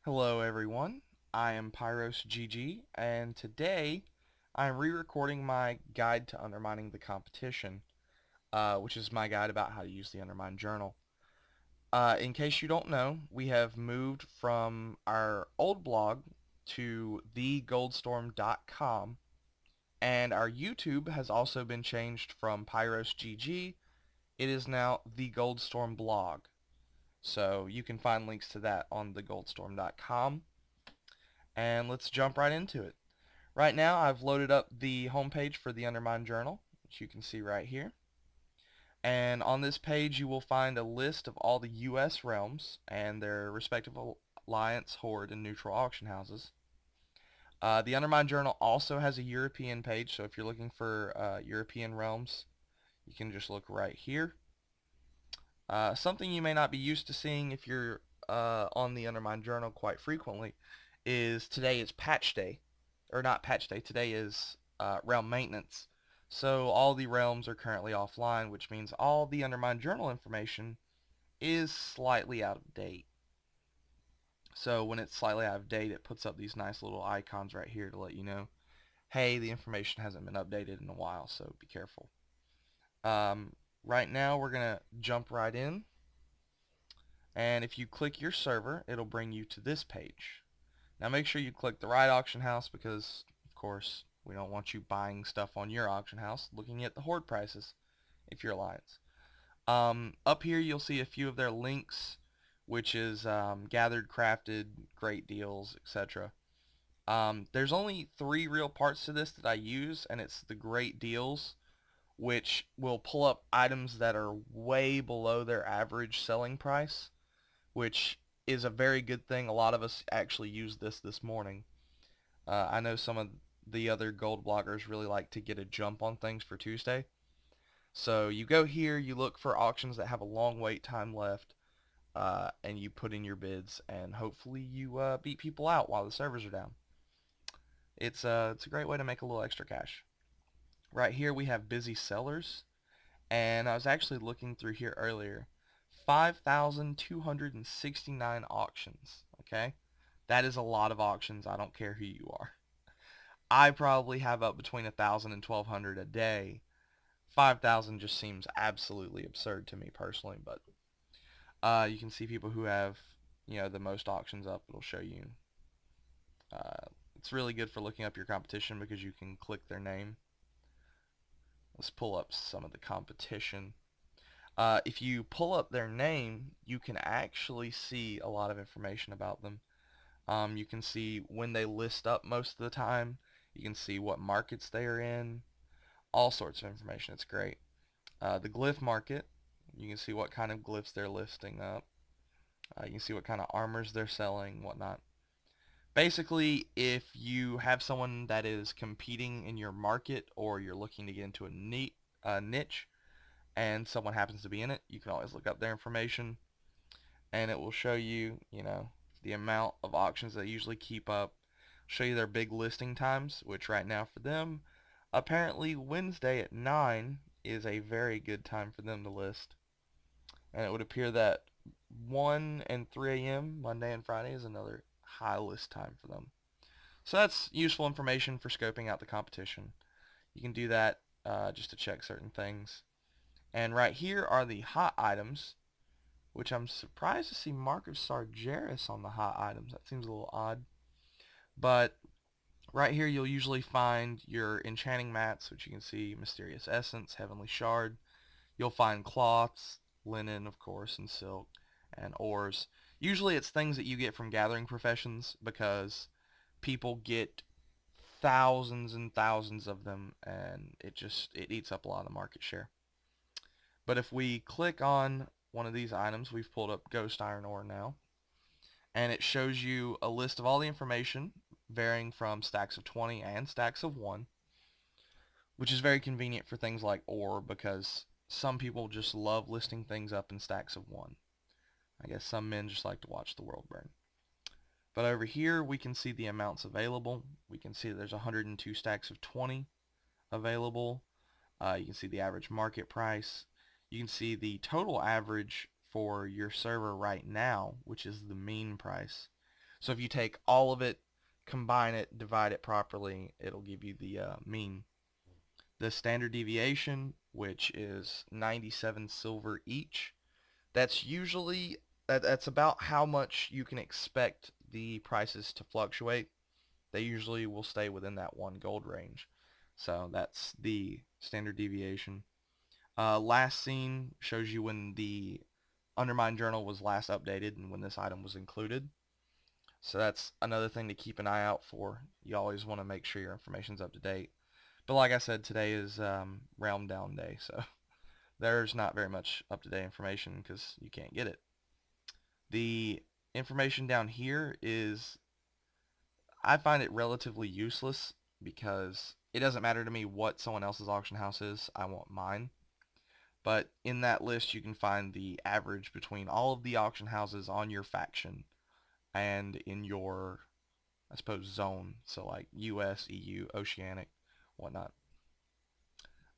Hello everyone, I am PyrosGG, and today I'm re-recording my guide to undermining the competition, which is my guide about how to use the Undermine journal. In case you don't know, we have moved from our old blog to thegoldstorm.com, and our YouTube has also been changed from PyrosGG. It is now the Goldstorm blog, so you can find links to that on thegoldstorm.com. And let's jump right into it. Right now I've loaded up the homepage for the Undermine Journal, which you can see right here. And on this page you will find a list of all the U.S. realms and their respective alliance, horde, and neutral auction houses. The Undermine Journal also has a European page, so if you're looking for European realms, you can just look right here. Something you may not be used to seeing if you're on the Undermine Journal quite frequently is today is patch day. Or not patch day, today is realm maintenance. So all the realms are currently offline, which means all the Undermine Journal information is slightly out of date. So when it's slightly out of date, it puts up these nice little icons right here to let you know, hey, the information hasn't been updated in a while, so be careful. Right now we're going to jump right in, and if you click your server, it'll bring you to this page. Now make sure you click the right auction house because, of course, we don't want you buying stuff on your auction house looking at the horde prices if you're Alliance. Up here you'll see a few of their links, which is gathered, crafted, great deals, etc. There's only 3 real parts to this that I use, and it's the great deals, which will pull up items that are way below their average selling price, which is a very good thing. A lot of us actually used this morning. I know some of the other gold bloggers really like to get a jump on things for Tuesday. So you go here, you look for auctions that have a long wait time left, and you put in your bids, and hopefully you beat people out while the servers are down. It's a great way to make a little extra cash. Right here we have busy sellers, and I was actually looking through here earlier. 5,269 auctions, okay? That is a lot of auctions. I don't care who you are. I probably have up between 1,000 and 1,200 a day. 5,000 just seems absolutely absurd to me personally, but you can see people who have, the most auctions up. It'll show you. Uh, it's really good for looking up your competition because you can click their name. Let's pull up some of the competition. If you pull up their name, you can actually see a lot of information about them. You can see when they list up most of the time. You can see what markets they are in. All sorts of information. It's great. The glyph market, you can see what kind of glyphs they're listing up. You can see what kind of armors they're selling, whatnot. Basically, if you have someone that is competing in your market or you're looking to get into a niche and someone happens to be in it, you can always look up their information and it will show you, the amount of auctions they usually keep up, show you their big listing times, which right now for them, apparently Wednesday at 9 is a very good time for them to list. And it would appear that 1 and 3 a.m. Monday and Friday is another high list time for them. So that's useful information for scoping out the competition. You can do that just to check certain things. And right here are the hot items, which I'm surprised to see Mark of Sargeras on the hot items. That seems a little odd. But right here you'll usually find your enchanting mats, which you can see Mysterious Essence, Heavenly Shard. You'll find cloths, linen, of course, and silk, and ores. Usually it's things that you get from gathering professions because people get thousands and thousands of them, and it eats up a lot of the market share. But if we click on one of these items, we've pulled up Ghost Iron Ore now, and it shows you a list of all the information varying from stacks of 20 and stacks of 1, which is very convenient for things like ore because some people just love listing things up in stacks of 1. I guess some men just like to watch the world burn. But over here we can see the amounts available. We can see that there's 102 stacks of 20 available. You can see the average market price. You can see the total average for your server right now, which is the mean price. So if you take all of it, combine it, divide it properly, it'll give you the mean. The standard deviation, which is 97 silver each, that's usually that's about how much you can expect the prices to fluctuate. They usually will stay within that 1 gold range. So that's the standard deviation. Last seen shows you when the Undermine journal was last updated and when this item was included. So that's another thing to keep an eye out for. You always want to make sure your information's up to date. But like I said, today is Realm Down Day, so there's not very much up-to-date information because you can't get it. The information down here is, I find it relatively useless because it doesn't matter to me what someone else's auction house is. I want mine. But in that list, you can find the average between all of the auction houses on your faction and in your, I suppose, zone. So like US, EU, Oceanic, whatnot.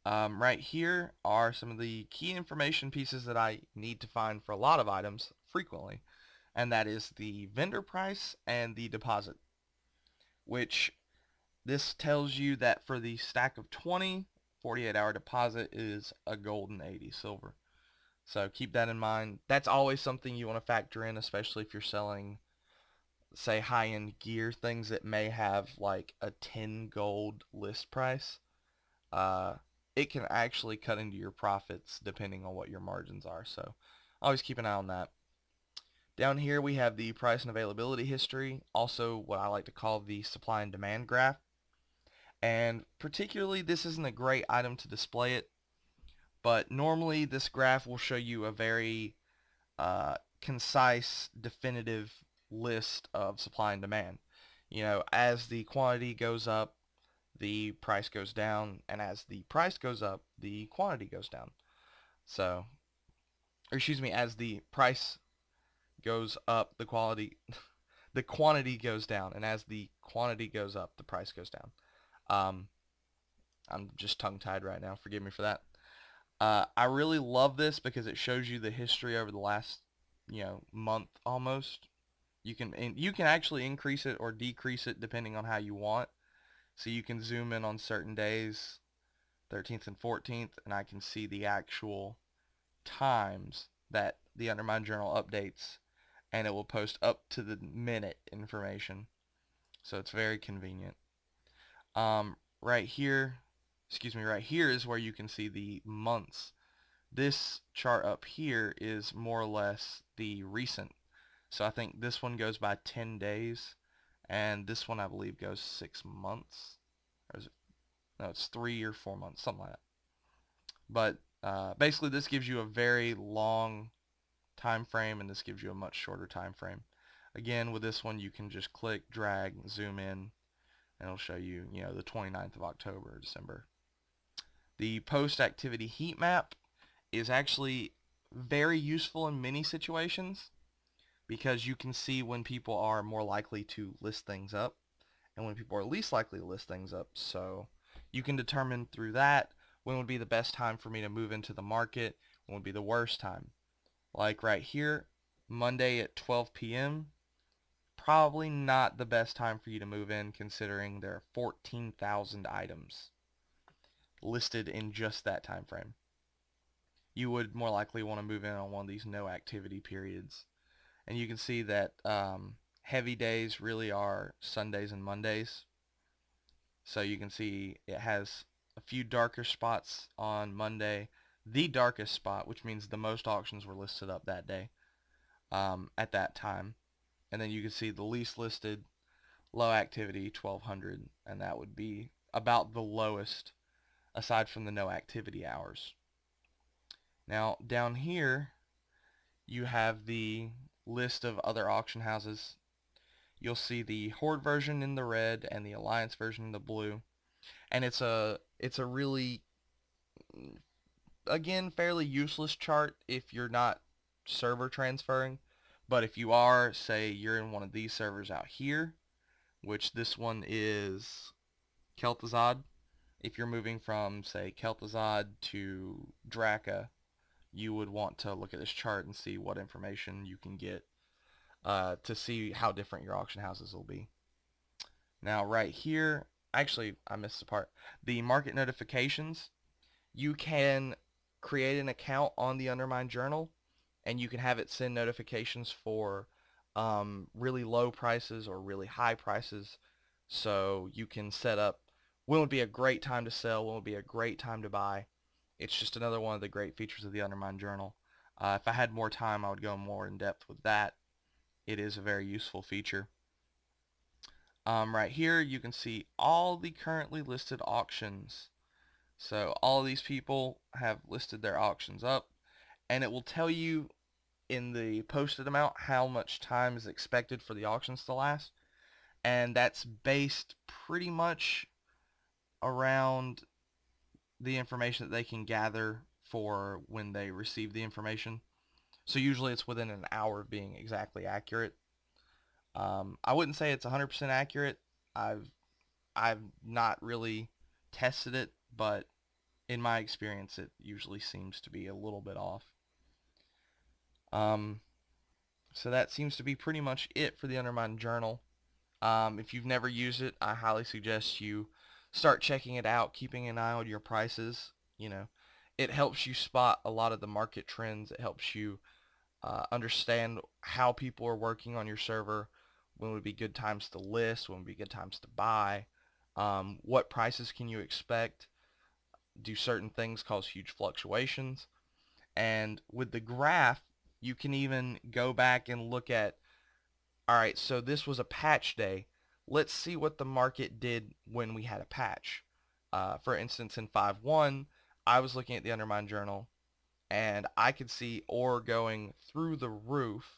Right here are some of the key information pieces that I need to find for a lot of items frequently, and that is the vendor price and the deposit, which this tells you that for the stack of 20, 48-hour deposit is a gold and 80 silver. So keep that in mind. That's always something you want to factor in, especially if you're selling, say, high-end gear, things that may have like a 10 gold list price. Uh, it can actually cut into your profits depending on what your margins are. So always keep an eye on that. Down here we have the price and availability history, also what I like to call the supply and demand graph. And particularly this isn't a great item to display it, but normally this graph will show you a very concise, definitive list of supply and demand. You know, as the quantity goes up, the price goes down, and as the price goes up, the quantity goes down. So, or excuse me, as the price goes up, the quantity goes down, and as the quantity goes up, the price goes down. Um, I'm just tongue-tied right now. Forgive me for that. I really love this because it shows you the history over the last, month almost. You can actually increase it or decrease it depending on how you want. So you can zoom in on certain days, 13th and 14th, and I can see the actual times that the Undermine Journal updates, and it will post up to the minute information. So it's very convenient. Right here, right here is where you can see the months. This chart up here is more or less the recent. So I think this one goes by 10 days, and this one I believe goes 6 months. Or is it? No, it's 3 or 4 months, something like that. But basically this gives you a very long time frame, and this gives you a much shorter time frame. Again, with this one you can just click, drag, zoom in, and it'll show you, the 29th of October or December. The post-activity heat map is actually very useful in many situations because you can see when people are more likely to list things up and when people are least likely to list things up. So you can determine through that when would be the best time for me to move into the market, when would be the worst time. Like right here, Monday at 12 p.m., probably not the best time for you to move in considering there are 14,000 items listed in just that time frame. You would more likely want to move in on one of these no activity periods. And you can see that heavy days really are Sundays and Mondays. So you can see it has a few darker spots on Monday. The darkest spot, which means the most auctions were listed up that day at that time. And then you can see the least listed, low activity, 1200, and that would be about the lowest aside from the no activity hours. Now down here you have the list of other auction houses. You'll see the Horde version in the red and the Alliance version in the blue. And it's a really, again, fairly useless chart if you're not server transferring. But if you are, say you're in one of these servers out here, which this one is Kel'Thuzad. If you're moving from, say, Kel'Thuzad to Draka, you would want to look at this chart and see what information you can get. to see how different your auction houses will be. Now right here, actually I missed the part. The market notifications, you can create an account on the Undermine journal and you can have it send notifications for really low prices or really high prices. So you can set up when would be a great time to sell, when would be a great time to buy. It's just another one of the great features of the Undermine journal. If I had more time, I would go more in depth with that. It is a very useful feature. Right here, you can see all the currently listed auctions. So all of these people have listed their auctions up, and it will tell you in the posted amount how much time is expected for the auctions to last. And that's based pretty much around the information that they can gather for when they receive the information. So usually it's within an hour of being exactly accurate. I wouldn't say it's 100% accurate. I've I've not really tested it, but in my experience, it usually seems to be a little bit off. Um, so that seems to be pretty much it for the Undermine Journal. If you've never used it, I highly suggest you start checking it out, keeping an eye on your prices. You know, it helps you spot a lot of the market trends. It helps you understand how people are working on your server, when would be good times to list, when would be good times to buy, what prices can you expect, do certain things cause huge fluctuations. And with the graph, you can even go back and look at, all right, so this was a patch day. Let's see what the market did when we had a patch. For instance, in 5.1, I was looking at the Undermine Journal, and I could see ore going through the roof,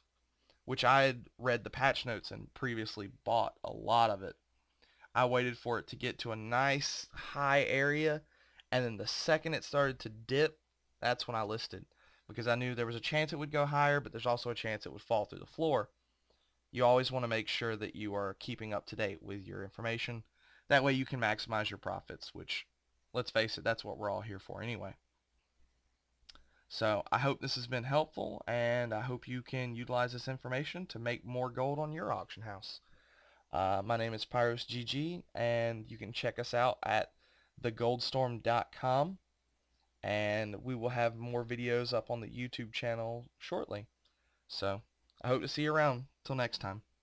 which I had read the patch notes and previously bought a lot of it. I waited for it to get to a nice high area, and then the second it started to dip, that's when I listed, because I knew there was a chance it would go higher, but there's also a chance it would fall through the floor. You always want to make sure that you are keeping up to date with your information. That way you can maximize your profits, which, let's face it, that's what we're all here for anyway. So I hope this has been helpful, and I hope you can utilize this information to make more gold on your auction house. My name is PyrosGG, and you can check us out at thegoldstorm.com, and we will have more videos up on the YouTube channel shortly. So I hope to see you around. Till next time.